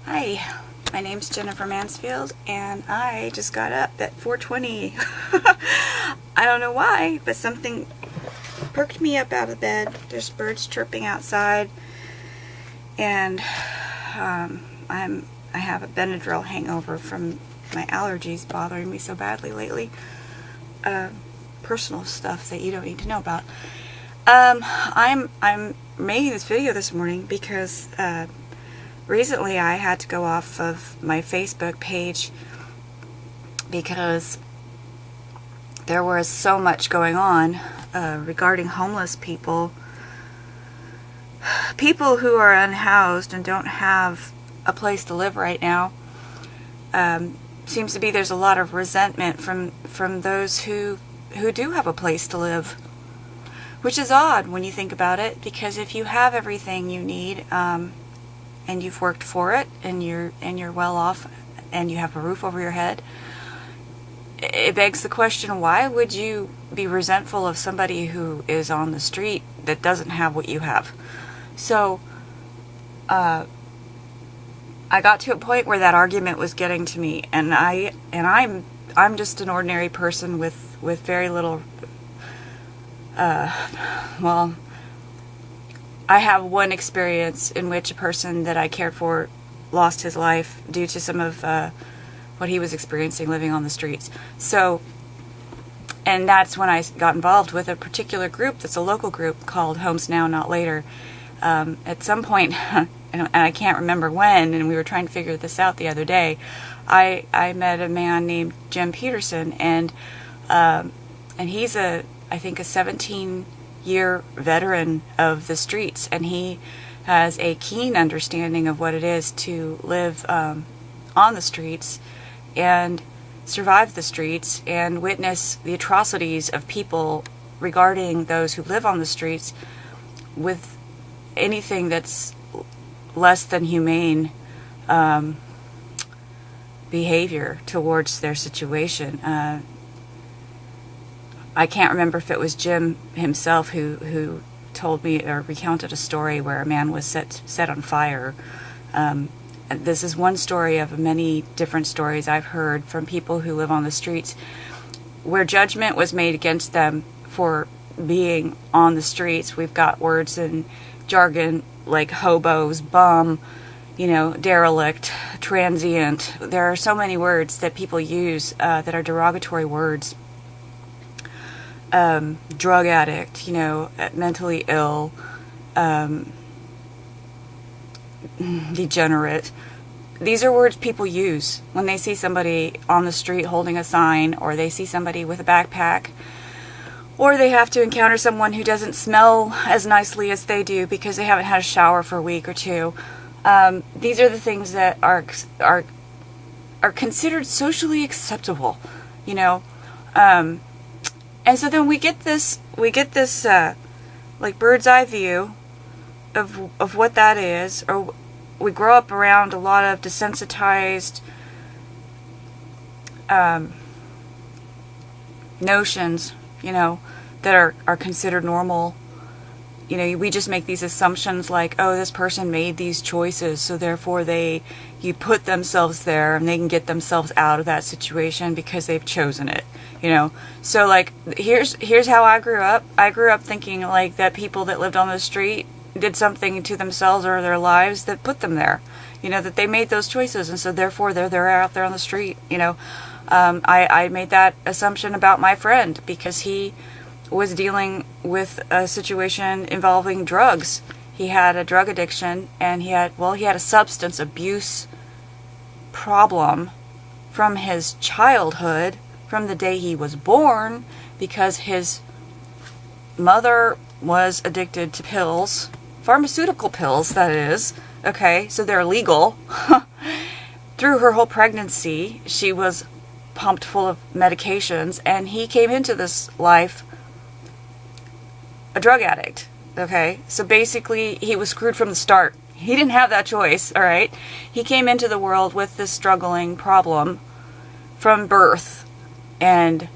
Hi, my name's Jennifer Mansfield, and I just got up at 4:20. I don't know why, but something perked me up out of bed. There's birds chirping outside, and I have a Benadryl hangover from my allergies bothering me so badly lately. Personal stuff that you don't need to know about. I'm making this video this morning because recently I had to go off of my Facebook page because there was so much going on regarding homeless people who are unhoused and don't have a place to live right now. Seems to be there's a lot of resentment from those who do have a place to live, which is odd when you think about it, because if you have everything you need and you've worked for it and you're well off and you have a roof over your head, it begs the question, why would you be resentful of somebody who is on the street that doesn't have what you have? So I got to a point where that argument was getting to me, and I'm just an ordinary person with very little well, I have one experience in which a person that I cared for lost his life due to some of what he was experiencing living on the streets. So, and that's when I got involved with a particular group that's a local group called Homes Now, Not Later. At some point, and I can't remember when, and we were trying to figure this out the other day, I met a man named Jim Peterson, and he's I think a 17-year veteran of the streets, and he has a keen understanding of what it is to live on the streets and survive the streets and witness the atrocities of people regarding those who live on the streets with anything that's less than humane behavior towards their situation. I can't remember if it was Jim himself who told me or recounted a story where a man was set on fire. This is one story of many different stories I've heard from people who live on the streets where judgment was made against them for being on the streets. We've got words and jargon like hobos, bum, derelict, transient. There are so many words that people use that are derogatory words. Drug addict, mentally ill, degenerate. These are words people use when they see somebody on the street holding a sign, or they see somebody with a backpack, or they have to encounter someone who doesn't smell as nicely as they do because they haven't had a shower for a week or two. These are the things that are considered socially acceptable, and so then we get this like bird's eye view of what that is, or we grow up around a lot of desensitized notions, that are considered normal. We just make these assumptions like, oh, this person made these choices, so therefore you put themselves there and they can get themselves out of that situation because they've chosen it. So like here's how I grew up. I grew up thinking like that people that lived on the street did something to themselves or their lives that put them there, that they made those choices, and so therefore they're out there on the street. I made that assumption about my friend because he was dealing with a situation involving drugs. He had a drug addiction, and he had a substance abuse problem from his childhood, from the day he was born, because his mother was addicted to pills, pharmaceutical pills, that is, okay, so they're legal. Through her whole pregnancy, she was pumped full of medications, and he came into this life a drug addict, okay? So basically, he was screwed from the start. He didn't have that choice, all right? He came into the world with this struggling problem from birth, and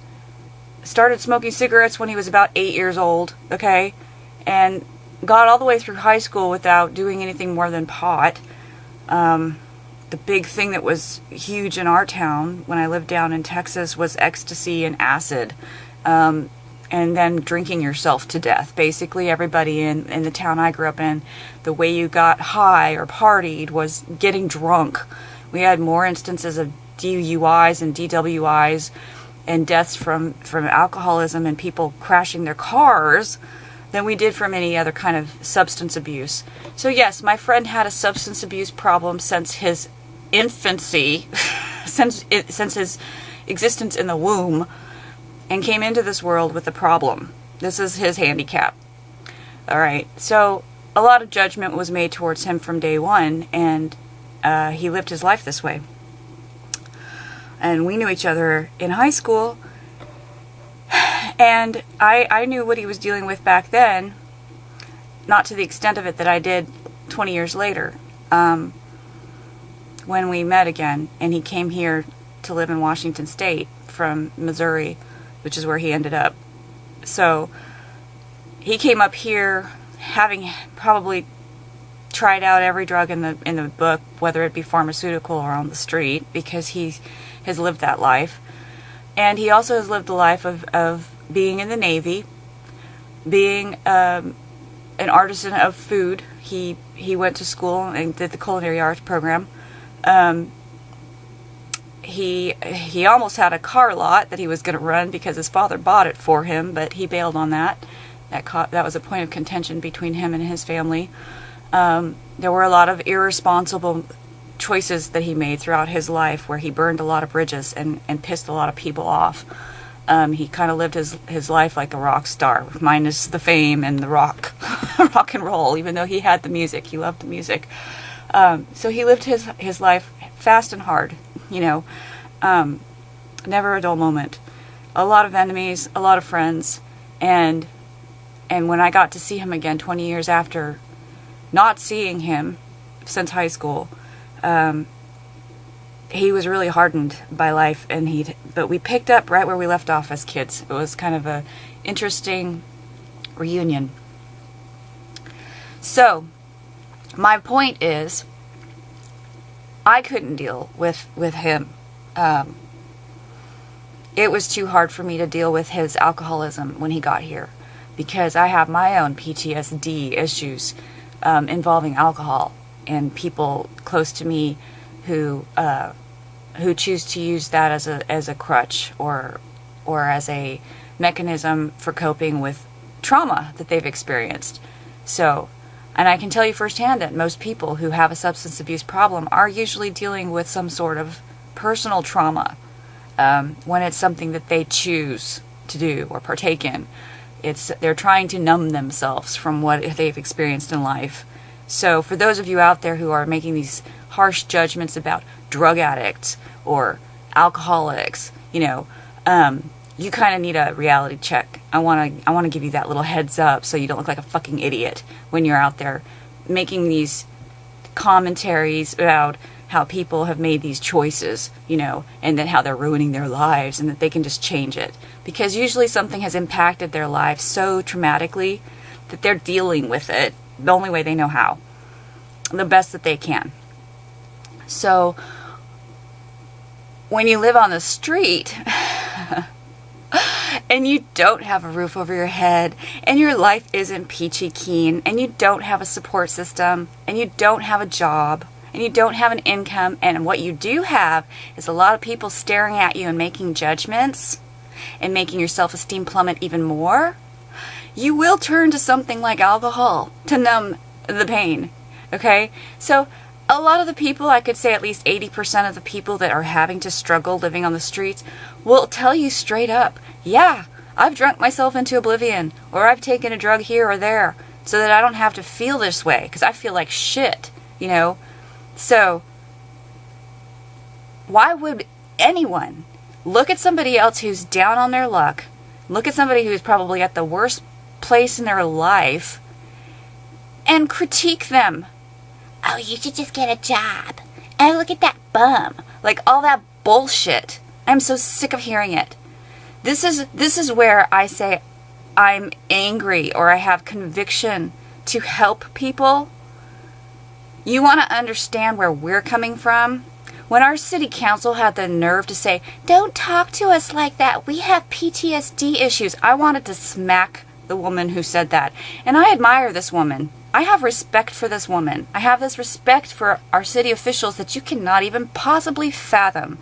started smoking cigarettes when he was about 8 years old, okay? And got all the way through high school without doing anything more than pot. the big thing that was huge in our town when I lived down in Texas was ecstasy and acid. And then drinking yourself to death. Basically, everybody in the town I grew up in, the way you got high or partied was getting drunk. We had more instances of DUIs and DWIs and deaths from alcoholism and people crashing their cars than we did from any other kind of substance abuse. So yes, my friend had a substance abuse problem since his infancy, since his existence in the womb, and came into this world with a problem. This is his handicap. All right, so a lot of judgment was made towards him from day one, and he lived his life this way. And we knew each other in high school, and I knew what he was dealing with back then, not to the extent of it that I did 20 years later, when we met again, and he came here to live in Washington State from Missouri, which is where he ended up. So he came up here having probably tried out every drug in the book, whether it be pharmaceutical or on the street, because he has lived that life. And he also has lived the life of being in the Navy, being an artisan of food. He went to school and did the culinary arts program. He almost had a car lot that he was going to run because his father bought it for him, but he bailed on that. That was a point of contention between him and his family. There were a lot of irresponsible choices that he made throughout his life where he burned a lot of bridges and pissed a lot of people off. He kind of lived his life like a rock star, minus the fame and the rock and roll, even though he had the music. He loved the music. So he lived his life fast and hard, never a dull moment. A lot of enemies, a lot of friends, and when I got to see him again 20 years after not seeing him since high school, he was really hardened by life, but we picked up right where we left off as kids. It was kind of a interesting reunion. So, my point is, I couldn't deal with him. It was too hard for me to deal with his alcoholism when he got here, because I have my own PTSD issues involving alcohol and people close to me who choose to use that as a crutch or as a mechanism for coping with trauma that they've experienced. So, and I can tell you firsthand that most people who have a substance abuse problem are usually dealing with some sort of personal trauma when it's something that they choose to do or partake in. They're trying to numb themselves from what they've experienced in life. So for those of you out there who are making these harsh judgments about drug addicts or alcoholics, you kind of need a reality check. I want to give you that little heads up so you don't look like a fucking idiot when you're out there making these commentaries about how people have made these choices, and then how they're ruining their lives and that they can just change it. Because usually something has impacted their lives so traumatically that they're dealing with it the only way they know how, the best that they can. So when you live on the street and you don't have a roof over your head and your life isn't peachy keen and you don't have a support system and you don't have a job and you don't have an income, and what you do have is a lot of people staring at you and making judgments and making your self-esteem plummet even more, you will turn to something like alcohol to numb the pain. Okay? So a lot of the people, I could say at least 80% of the people that are having to struggle living on the streets will tell you straight up, yeah, I've drunk myself into oblivion, or I've taken a drug here or there so that I don't have to feel this way, because I feel like shit, So why would anyone look at somebody else who's down on their luck, look at somebody who's probably at the worst place in their life, and critique them? Oh, you should just get a job. And look at that bum. Like all that bullshit. I'm so sick of hearing it. This is where I say I'm angry or I have conviction to help people. You want to understand where we're coming from? When our city council had the nerve to say, don't talk to us like that, we have PTSD issues, I wanted to smack the woman who said that. And I admire this woman. I have respect for this woman. I have this respect for our city officials that you cannot even possibly fathom.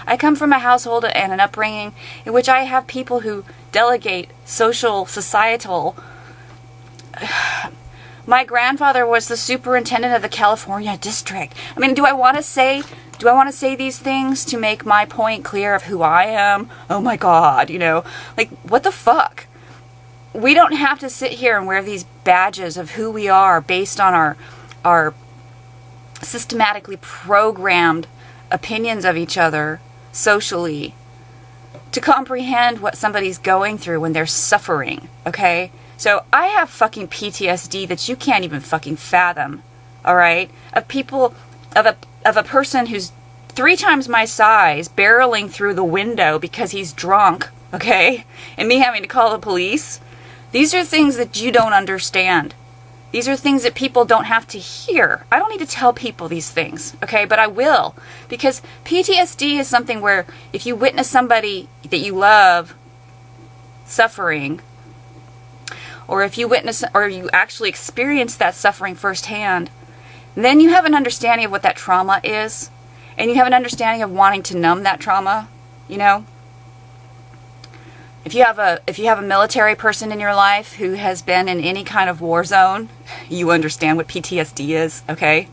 I come from a household and an upbringing in which I have people who delegate social, societal. My grandfather was the superintendent of the California district. I mean, do I want to say these things to make my point clear of who I am? Oh my God, like, what the fuck? We don't have to sit here and wear these badges of who we are based on our systematically programmed opinions of each other socially to comprehend what somebody's going through when they're suffering, okay? So I have fucking PTSD that you can't even fucking fathom, all right? Of a person who's 3 times my size barreling through the window because he's drunk, okay? And me having to call the police. These are things that you don't understand. These are things that people don't have to hear. I don't need to tell people these things, okay? But I will. Because PTSD is something where if you witness somebody that you love suffering, or if you witness or you actually experience that suffering firsthand, then you have an understanding of what that trauma is. And you have an understanding of wanting to numb that trauma, If you have a military person in your life who has been in any kind of war zone, you understand what PTSD is, okay?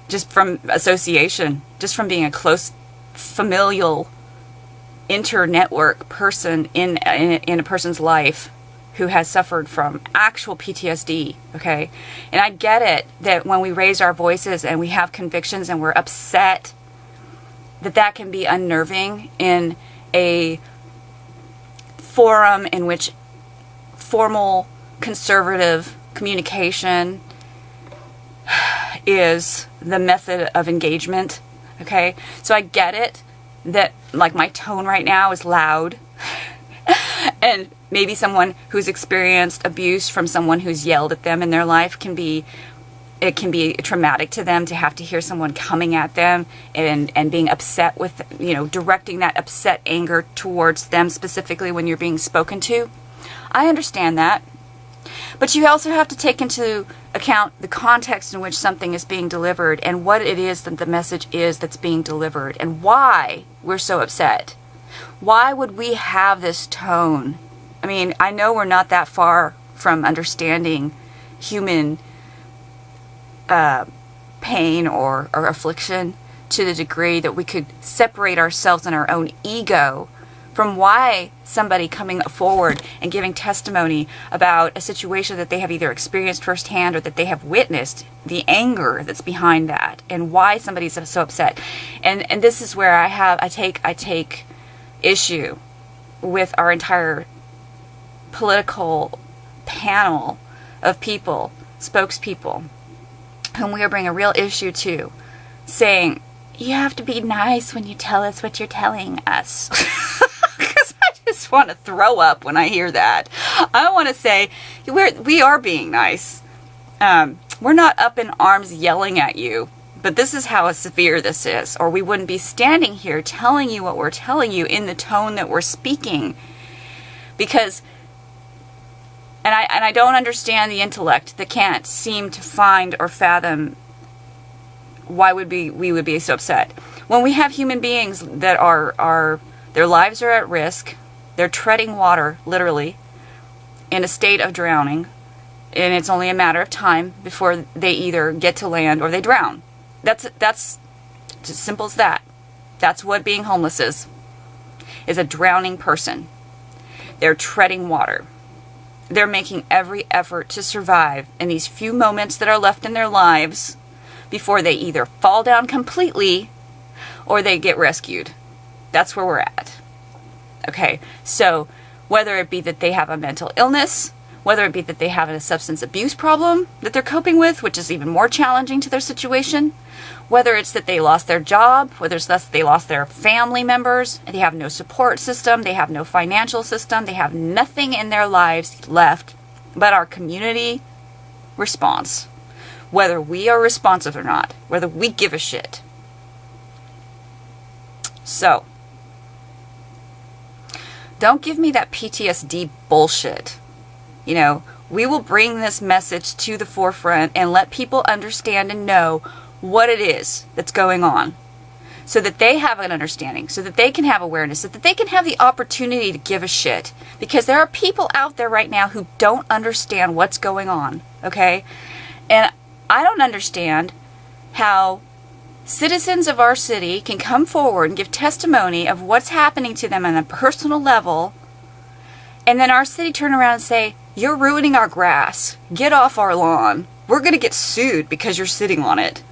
Just from association, just from being a close familial inter-network person in a person's life who has suffered from actual PTSD, okay? And I get it that when we raise our voices and we have convictions and we're upset, that can be unnerving in a forum in which formal conservative communication is the method of engagement, okay? So I get it that, like, my tone right now is loud and maybe someone who's experienced abuse from someone who's yelled at them in their life can be traumatic to them to have to hear someone coming at them and being upset with, directing that upset anger towards them specifically when you're being spoken to. I understand that. But you also have to take into account the context in which something is being delivered and what it is that the message is that's being delivered and why we're so upset. Why would we have this tone? I mean, I know we're not that far from understanding human pain or affliction to the degree that we could separate ourselves and our own ego from why somebody coming forward and giving testimony about a situation that they have either experienced firsthand or that they have witnessed, the anger that's behind that and why somebody's so upset. And this is where I take issue with our entire political panel of people, spokespeople, whom we are bringing a real issue to, saying, you have to be nice when you tell us what you're telling us. Because I just want to throw up when I hear that. I want to say, we are being nice. We're not up in arms yelling at you, but this is how severe this is, or we wouldn't be standing here telling you what we're telling you in the tone that we're speaking. Because And I don't understand the intellect that can't seem to find or fathom why we would be so upset. When we have human beings that are their lives are at risk, they're treading water, literally, in a state of drowning, and it's only a matter of time before they either get to land or they drown. That's as simple as that. That's what being homeless is a drowning person. They're treading water. They're making every effort to survive in these few moments that are left in their lives before they either fall down completely or they get rescued. That's where we're at. Okay, so whether it be that they have a mental illness, whether it be that they have a substance abuse problem that they're coping with, which is even more challenging to their situation, whether it's that they lost their job, whether it's that they lost their family members, and they have no support system, they have no financial system, they have nothing in their lives left but our community response, whether we are responsive or not, whether we give a shit. So, don't give me that PTSD bullshit. You know, we will bring this message to the forefront and let people understand and know what it is that's going on, so that they have an understanding, so that they can have awareness, so that they can have the opportunity to give a shit. Because there are people out there right now who don't understand what's going on, okay? And I don't understand how citizens of our city can come forward and give testimony of what's happening to them on a personal level, and then our city turn around and say, you're ruining our grass. Get off our lawn. We're going to get sued because you're sitting on it.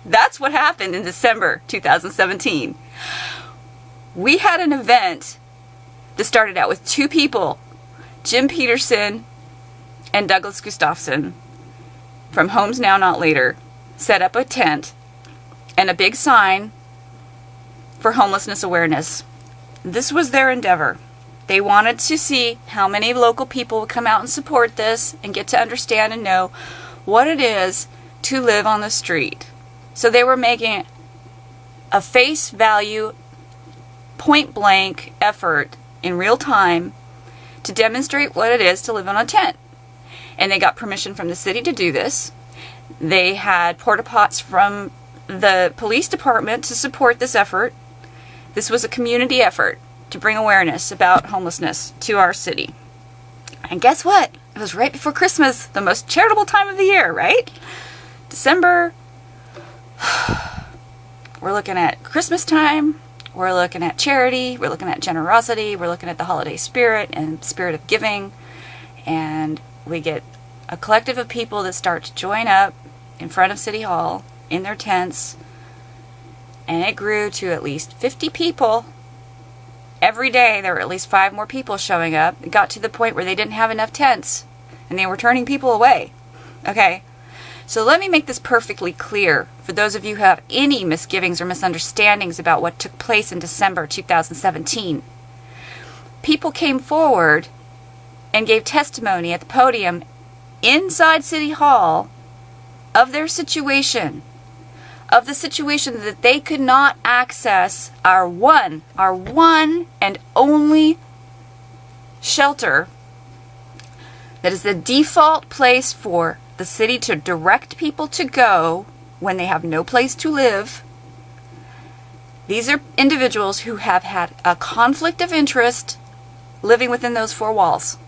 That's what happened in December 2017. We had an event that started out with 2 people, Jim Peterson and Douglas Gustafson from Homes Now Not Later, set up a tent and a big sign for homelessness awareness. This was their endeavor. They wanted to see how many local people would come out and support this and get to understand and know what it is to live on the street. So they were making a face value, point blank effort in real time to demonstrate what it is to live on a tent. And they got permission from the city to do this. They had porta pots from the police department to support this effort. This was a community effort to bring awareness about homelessness to our city. And guess what? It was right before Christmas, the most charitable time of the year, right? December. We're looking at Christmas time. We're looking at charity. We're looking at generosity. We're looking at the holiday spirit and spirit of giving. And we get a collective of people that start to join up in front of City Hall in their tents. And it grew to at least 50 people. Every day there were at least 5 more people showing up. It got to the point where they didn't have enough tents. And they were turning people away. Okay? So let me make this perfectly clear for those of you who have any misgivings or misunderstandings about what took place in December 2017. People came forward and gave testimony at the podium inside City Hall of their situation, of the situation that they could not access our one and only shelter that is the default place for the city to direct people to go when they have no place to live. These are individuals who have had a conflict of interest living within those 4 walls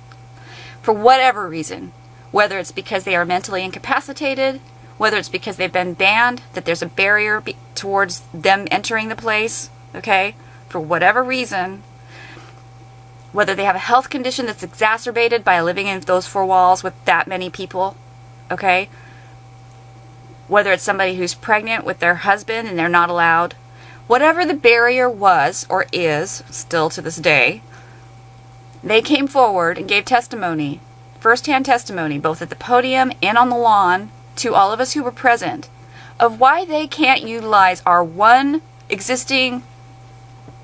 for whatever reason, whether it's because they are mentally incapacitated, whether it's because they've been banned, that there's a barrier towards them entering the place, okay, for whatever reason, whether they have a health condition that's exacerbated by living in those 4 walls with that many people, okay, whether it's somebody who's pregnant with their husband and they're not allowed, whatever the barrier was or is still to this day, they came forward and gave testimony, first-hand testimony, both at the podium and on the lawn, to all of us who were present, of why they can't utilize our one existing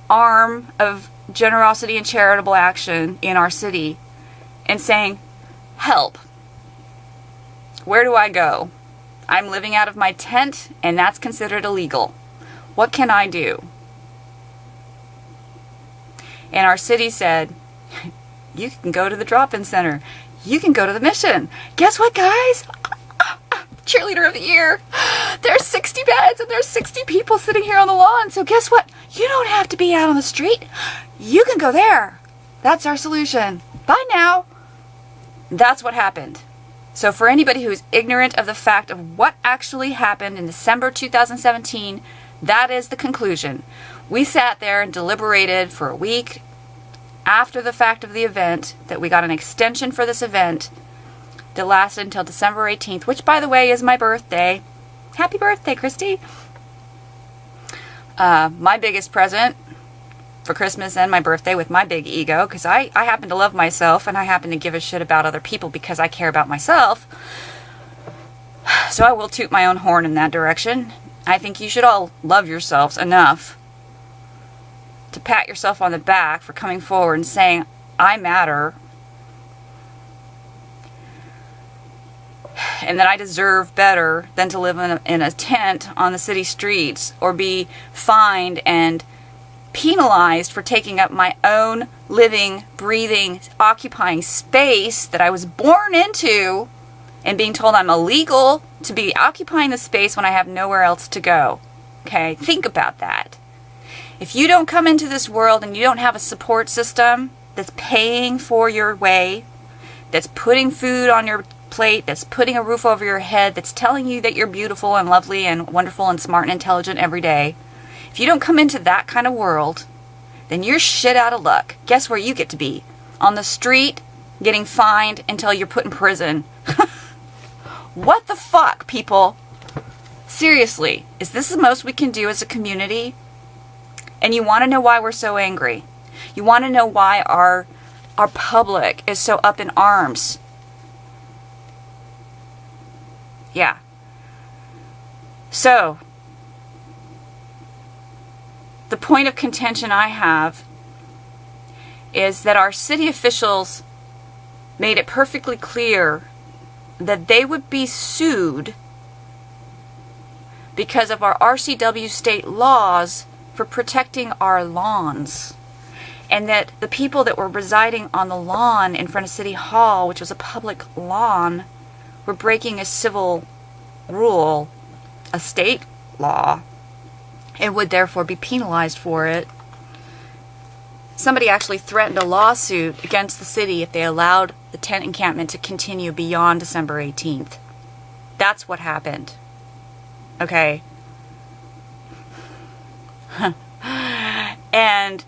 arm of generosity and charitable action in our city and saying, help. Where do I go? I'm living out of my tent and that's considered illegal. What can I do? And our city said, you can go to the drop-in center. You can go to the mission. Guess what, guys? Cheerleader of the year. There's 60 beds and there's 60 people sitting here on the lawn. So guess what? You don't have to be out on the street. You can go there. That's our solution. Bye now. That's what happened. So for anybody who's ignorant of the fact of what actually happened in December 2017, that is the conclusion. We sat there and deliberated for a week after the fact of the event, that we got an extension for this event that lasted until December 18th, which, by the way, is my birthday. Happy birthday, Christy. My biggest present for Christmas and my birthday with my big ego, because I happen to love myself and I happen to give a shit about other people because I care about myself. So I will toot my own horn in that direction. I think you should all love yourselves enough to pat yourself on the back for coming forward and saying, I matter. and that I deserve better than to live in a tent on the city streets or be fined and penalized for taking up my own living, breathing, occupying space that I was born into, and being told I'm illegal to be occupying the space when I have nowhere else to go. Okay, think about that. If you don't come into this world and you don't have a support system that's paying for your way, that's putting food on your plate, that's putting a roof over your head, that's telling you that you're beautiful and lovely and wonderful and smart and intelligent every day, if you don't come into that kind of world, then you're shit out of luck. Guess where you get to be? On the street, getting fined until you're put in prison. What the fuck, people? Seriously, is this the most we can do as a community? And you want to know why we're so angry? You want to know why our public is so up in arms? Yeah. So, the point of contention I have is that our city officials made it perfectly clear that they would be sued because of our RCW state laws for protecting our lawns. And that the people that were residing on the lawn in front of City Hall, which was a public lawn, were breaking a civil rule, a state law, and would therefore be penalized for it. Somebody actually threatened a lawsuit against the city if they allowed the tent encampment to continue beyond December 18th. That's what happened. Okay? And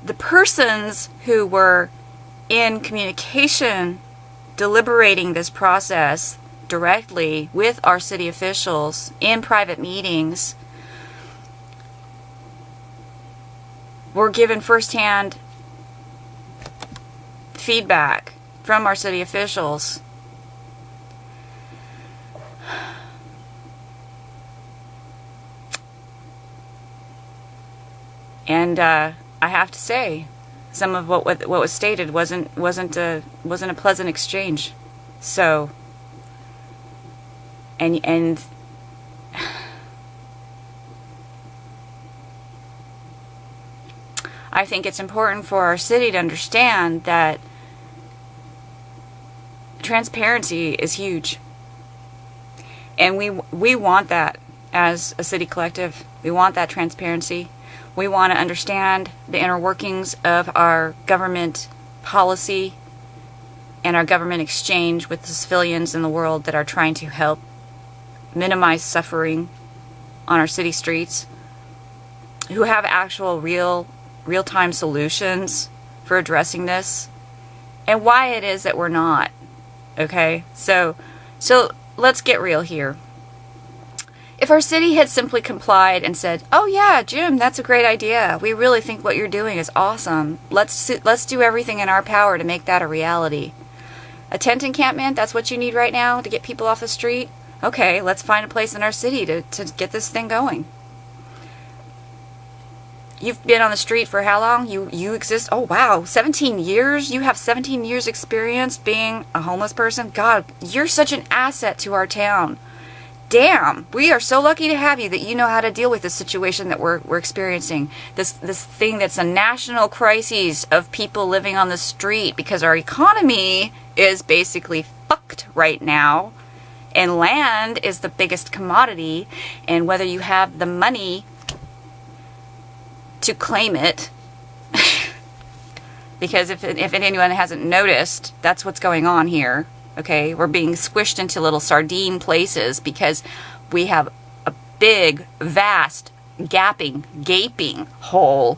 the persons who were in communication deliberating this process directly with our city officials in private meetings were given firsthand feedback from our city officials. And I have to say, some of what was stated wasn't a pleasant exchange. So, and I think it's important for our city to understand that transparency is huge. And we want that as a city collective. We want that transparency. We want to understand the inner workings of our government policy and our government exchange with the civilians in the world that are trying to help minimize suffering on our city streets, who have actual real-time solutions for addressing this, and why it is that we're not. Okay? So let's get real here. If our city had simply complied and said, "Oh yeah, Jim, that's a great idea. We really think what you're doing is awesome. Let's do everything in our power to make that a reality." A tent encampment, that's what you need right now to get people off the street? Okay, let's find a place in our city to get this thing going. You've been on the street for how long? You exist? Oh wow, 17 years? You have 17 years experience being a homeless person? God, you're such an asset to our town. Damn, we are so lucky to have you that you know how to deal with this situation that we're experiencing. This thing that's a national crisis of people living on the street because our economy is basically fucked right now. And land is the biggest commodity. And whether you have the money to claim it, because if anyone hasn't noticed, that's what's going on here. Okay, we're being squished into little sardine places because we have a big, vast, gaping hole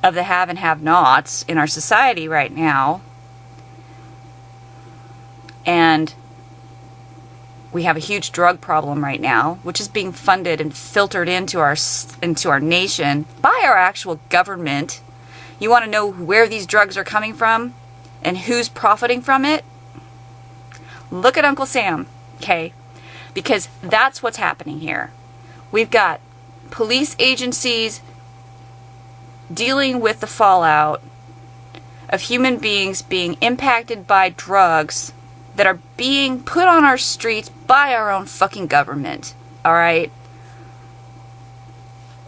of the have and have-nots in our society right now. And we have a huge drug problem right now, which is being funded and filtered into our nation by our actual government. You want to know where these drugs are coming from? And who's profiting from it? Look at Uncle Sam, okay? Because that's what's happening here. We've got police agencies dealing with the fallout of human beings being impacted by drugs that are being put on our streets by our own fucking government. All right?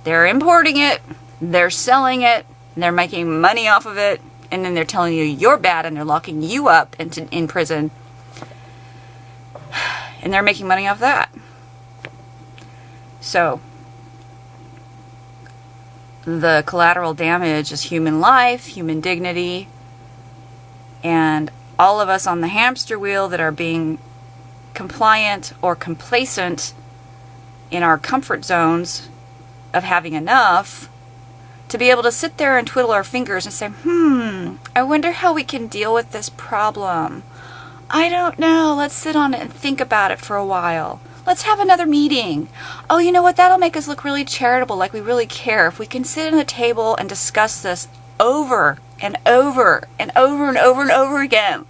They're importing it, they're selling it, they're making money off of it, and then they're telling you you're bad and they're locking you up in prison. And they're making money off that. So, the collateral damage is human life, human dignity, and all of us on the hamster wheel that are being compliant or complacent in our comfort zones of having enough to be able to sit there and twiddle our fingers and say, I wonder how we can deal with this problem. I don't know. Let's sit on it and think about it for a while. Let's have another meeting. Oh, you know what? That'll make us look really charitable, like we really care. If we can sit at the table and discuss this over and over and over and over and over again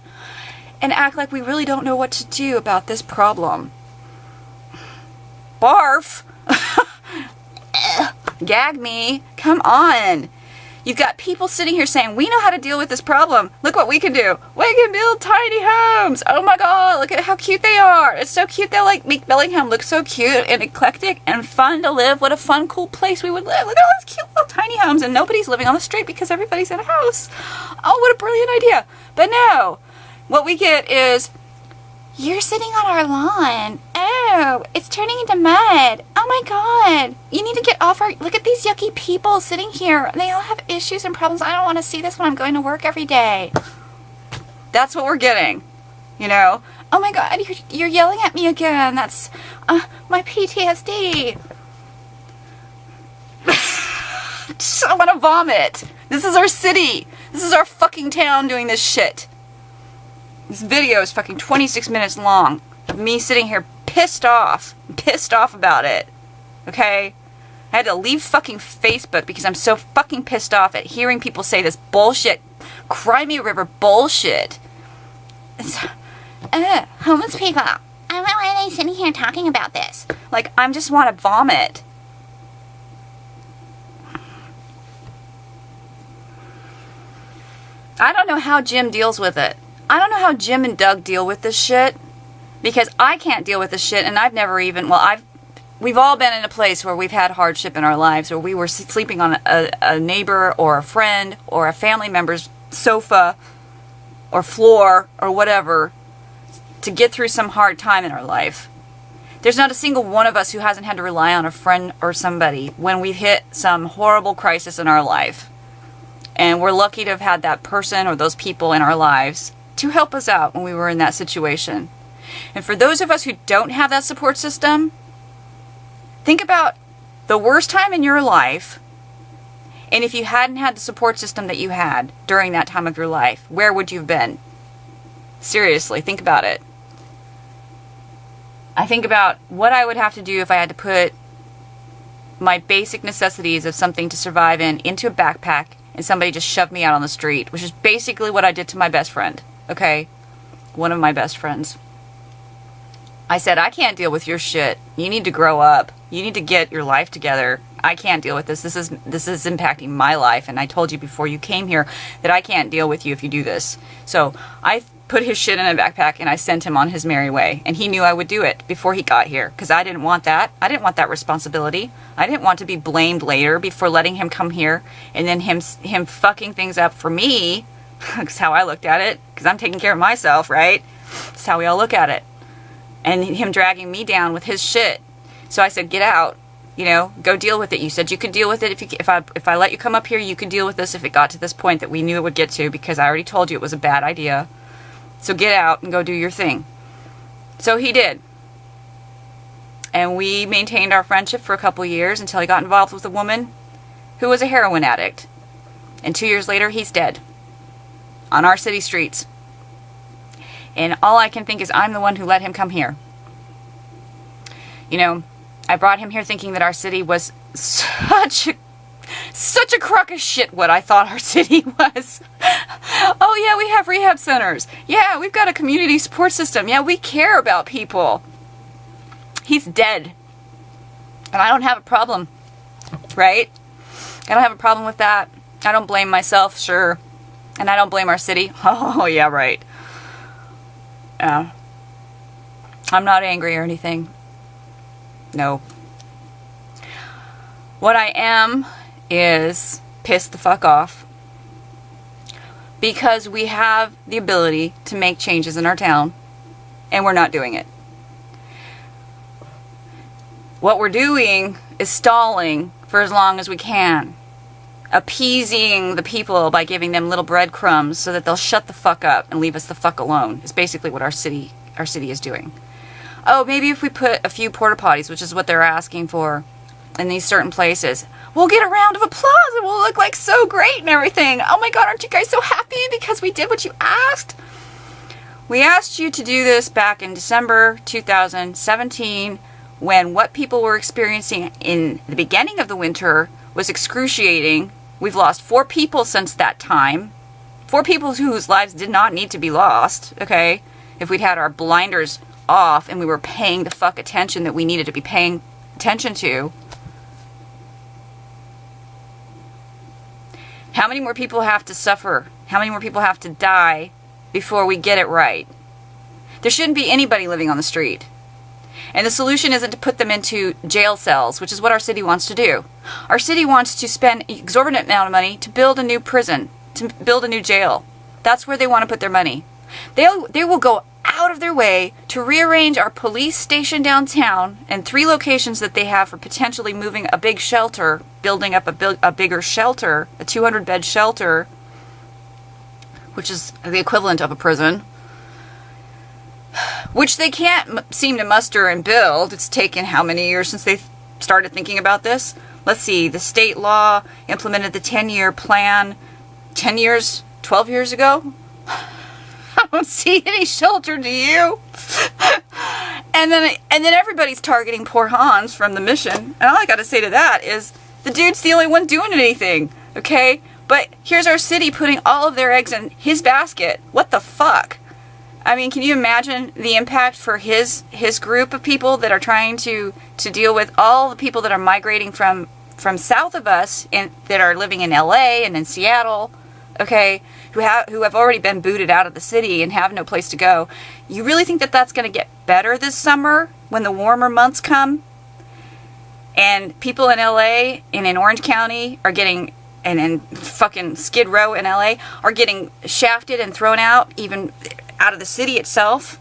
and act like we really don't know what to do about this problem. Barf. Gag me. Come on. You've got people sitting here saying, we know how to deal with this problem. Look what we can do. We can build tiny homes. Oh my God, look at how cute they are. It's so cute. They'll like make Bellingham look so cute and eclectic and fun to live. What a fun, cool place we would live. Look at all these cute little tiny homes and nobody's living on the street because everybody's in a house. Oh, what a brilliant idea. But no, what we get is, you're sitting on our lawn. Oh, it's turning into mud. Oh my God. You need to get off our... Look at these yucky people sitting here. They all have issues and problems. I don't want to see this when I'm going to work every day. That's what we're getting. You know? Oh my God, you're yelling at me again. That's my PTSD. I want to vomit. This is our city. This is our fucking town doing this shit. This video is fucking 26 minutes long of me sitting here pissed off about it. Okay? I had to leave fucking Facebook because I'm so fucking pissed off at hearing people say this bullshit, Crimea River bullshit. Homeless people. I don't know why are they sitting here talking about this. Like, I just want to vomit. I don't know how Jim deals with it. I don't know how Jim and Doug deal with this shit, because I can't deal with this shit, and I've never even, we've all been in a place where we've had hardship in our lives, or we were sleeping on a neighbor or a friend or a family member's sofa or floor or whatever to get through some hard time in our life. There's not a single one of us who hasn't had to rely on a friend or somebody when we've hit some horrible crisis in our life. And we're lucky to have had that person or those people in our lives to help us out when we were in that situation. And for those of us who don't have that support system, think about the worst time in your life, and if you hadn't had the support system that you had during that time of your life, where would you have been? Seriously, think about it. I think about what I would have to do if I had to put my basic necessities of something to survive into a backpack and somebody just shoved me out on the street, which is basically what I did to my best friend. Okay? One of my best friends. I said, I can't deal with your shit. You need to grow up. You need to get your life together. I can't deal with this. This is impacting my life. And I told you before you came here that I can't deal with you if you do this. So I put his shit in a backpack and I sent him on his merry way. And he knew I would do it before he got here. Because I didn't want that. I didn't want that responsibility. I didn't want to be blamed later before letting him come here. And then him fucking things up for me. That's how I looked at it. Because I'm taking care of myself, right? That's how we all look at it. And him dragging me down with his shit. So I said, get out. You know, go deal with it. You said you could deal with it if I let you come up here, you could deal with this if it got to this point that we knew it would get to, because I already told you it was a bad idea. So get out and go do your thing. So he did. And we maintained our friendship for a couple years until he got involved with a woman who was a heroin addict. And 2 years later, he's dead. On our city streets. And all I can think is I'm the one who let him come here. You know, I brought him here thinking that our city was such a crock of shit what I thought our city was. Oh yeah, we have rehab centers. Yeah, we've got a community support system. Yeah, we care about people. He's dead. And I don't have a problem. Right? I don't have a problem with that. I don't blame myself, sure. And I don't blame our city. Oh yeah, right. I'm not angry or anything. No. What I am is pissed the fuck off because we have the ability to make changes in our town and we're not doing it. What we're doing is stalling for as long as we can, appeasing the people by giving them little breadcrumbs so that they'll shut the fuck up and leave us the fuck alone. Is basically what our city is doing. Oh, maybe if we put a few porta potties, which is what they're asking for in these certain places, we'll get a round of applause and we'll look like so great and everything. Oh my God, aren't you guys so happy because we did what you asked? We asked you to do this back in December 2017 when what people were experiencing in the beginning of the winter was excruciating. We've lost 4 people since that time. 4 people whose lives did not need to be lost, okay? If we'd had our blinders off and we were paying the fuck attention that we needed to be paying attention to. How many more people have to suffer? How many more people have to die before we get it right? There shouldn't be anybody living on the street. And the solution isn't to put them into jail cells, which is what our city wants to do. Our city wants to spend an exorbitant amount of money to build a new prison, to build a new jail. That's where they want to put their money. They will go out of their way to rearrange our police station downtown and 3 locations that they have for potentially moving a big shelter, building up a bigger shelter, a 200-bed shelter, which is the equivalent of a prison, which they can't seem to muster and build. It's taken how many years since they started thinking about this? Let's see, the state law implemented the 10-year plan 10 years, 12 years ago? I don't see any shelter, do you? and then everybody's targeting poor Hans from the mission. And all I got to say to that is the dude's the only one doing anything, okay? But here's our city putting all of their eggs in his basket. What the fuck? I mean, can you imagine the impact for his group of people that are trying to deal with all the people that are migrating from south of us and that are living in LA and in Seattle, okay, who have already been booted out of the city and have no place to go. You really think that that's going to get better this summer when the warmer months come? And people in LA and in Orange County are getting, and in fucking Skid Row in LA, are getting shafted and thrown out, even out of the city itself.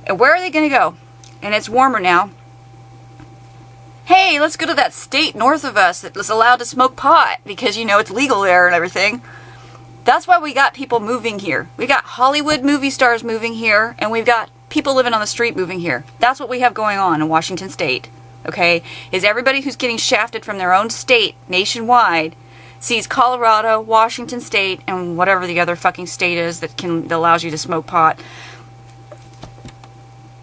And where are they going to go? And it's warmer now. Hey, let's go to that state north of us that was allowed to smoke pot because, you know, it's legal there and everything. That's why we got people moving here. We got Hollywood movie stars moving here, and we've got people living on the street moving here. That's what we have going on in Washington State, okay? Is everybody who's getting shafted from their own state nationwide sees Colorado, Washington State, and whatever the other fucking state is that allows you to smoke pot.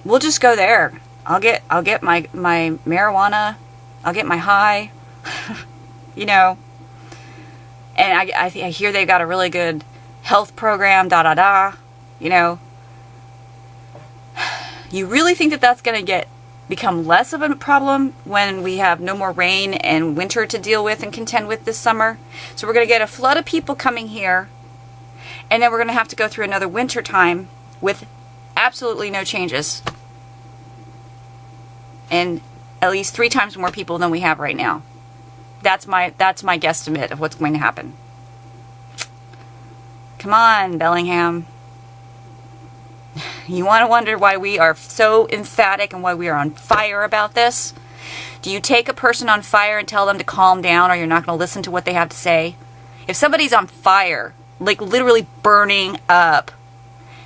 We'll just go there. I'll get my marijuana. I'll get my high. You know. And I hear they've got a really good health program, you know. You really think that that's going to become less of a problem when we have no more rain and winter to deal with and contend with this summer? So we're going to get a flood of people coming here, and then we're going to have to go through another winter time with absolutely no changes. And at least 3 times more people than we have right now. That's my guesstimate of what's going to happen. Come on, Bellingham. You want to wonder why we are so emphatic and why we are on fire about this? Do you take a person on fire and tell them to calm down, or you're not going to listen to what they have to say? If somebody's on fire, like literally burning up,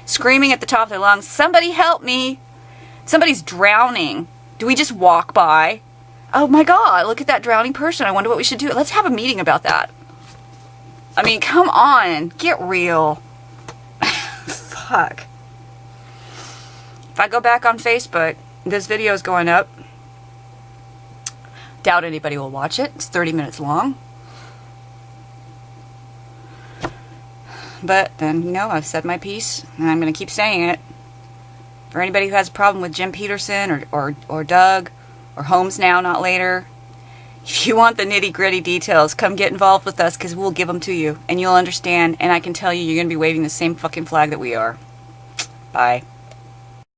screaming at the top of their lungs, somebody help me, somebody's drowning, do we just walk by? Oh my God, look at that drowning person. I wonder what we should do. Let's have a meeting about that. I mean, come on. Get real. Fuck. If I go back on Facebook, this video is going up. Doubt anybody will watch it. It's 30 minutes long. But then, you know, I've said my piece, and I'm going to keep saying it. For anybody who has a problem with Jim Peterson or Doug, or Homes Now, Not Later. If you want the nitty-gritty details, come get involved with us because we'll give them to you. And you'll understand, and I can tell you you're going to be waving the same fucking flag that we are. Bye.